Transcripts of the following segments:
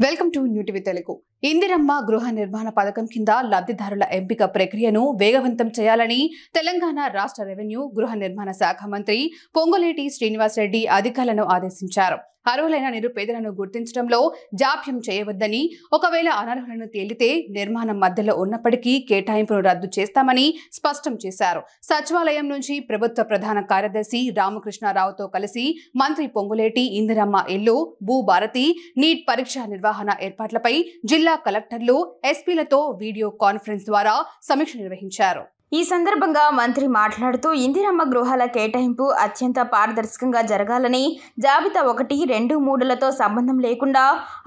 Welcome to new TV Telugu. Indiramma గృహ నిర్మాణ పథకం కింద లబ్ధిదారుల ఎంపిక ప్రక్రియను వేగవంతం చేయాలని తెలంగాణ రాష్ట్ర రెవెన్యూ గృహ నిర్మాణ శాఖ మంత్రి పొంగులేటి శ్రీనివాసరెడ్డి అధికారులను ఆదేశించారు. అర్హులైన నిరుపేదలను గుర్తించడంలో జాప్యం చేయవద్దని, ఒకవేళ అనర్హులను తేలితే నిర్మాణం మధ్యలో ఉన్నప్పటికీ కేటాయింపును రద్దు చేస్తామని స్పష్టం చేశారు. సచివాలయం నుంచి ప్రభుత్వ ప్రధాన కార్యదర్శి రామకృష్ణారావుతో కలిసి మంత్రి పొంగులేటి ఇందిరమ్మ ఇల్లు, భూభారతి, నీట్ పరీక్ష నిర్వహణ ఏర్పాట్లపై జిల్లా కలెక్టర్లు, ఎస్పీలతో వీడియో కాన్ఫరెన్స్ ద్వారా సమీక్ష నిర్వహించారు. ఈ సందర్భంగా మంత్రి మాట్లాడుతూ ఇందిరమ్మ గృహాల కేటాయింపు అత్యంత పారదర్శకంగా జరగాలని, జాబితా 1, 2, 3లతో సంబంధం లేకుండా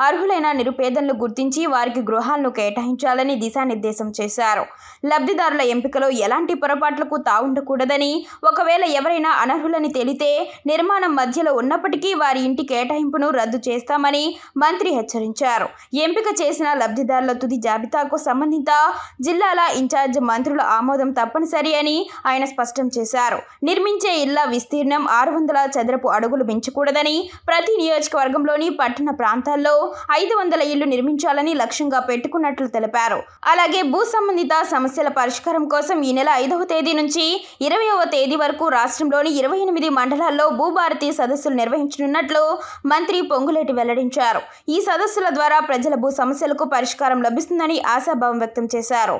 అర్హులైన నిరుపేదలను గుర్తించి వారికి గృహాలను కేటాయించాలని దిశానిర్దేశం చేశారు. లబ్ధిదారుల ఎంపికలో ఎలాంటి పొరపాట్లకు తావుండకూడదని, ఒకవేళ ఎవరైనా అనర్హులని తేలితే నిర్మాణం మధ్యలో ఉన్నప్పటికీ వారి ఇంటి కేటాయింపును రద్దు చేస్తామని మంత్రి హెచ్చరించారు. ఎంపిక చేసిన లబ్ధిదారుల తుది జాబితాకు సంబంధిత జిల్లాల ఇన్ఛార్జ్ మంత్రుల ఆమోదం తప్పనిసరి అని ఆయన స్పష్టం చేశారు. నిర్మించే ఇళ్ల విస్తీర్ణం 600 చదరపు అడుగులు మించకూడదని, ప్రతి నియోజకవర్గంలోని పట్టణ ప్రాంతాల్లో 500 ఇళ్లు నిర్మించాలని లక్ష్యంగా పెట్టుకున్నట్లు తెలిపారు. అలాగే భూ సంబంధిత సమస్యల పరిష్కారం కోసం ఈ నెల 5వ తేదీ నుంచి 20వ తేదీ వరకు రాష్ట్రంలోని 28 మండలాల్లో భూభారతి సదస్సులు నిర్వహించనున్నట్లు మంత్రి పొంగులేటి వెల్లడించారు. ఈ సదస్సుల ద్వారా ప్రజల భూ సమస్యలకు పరిష్కారం లభిస్తుందని ఆశాభావం వ్యక్తం చేశారు.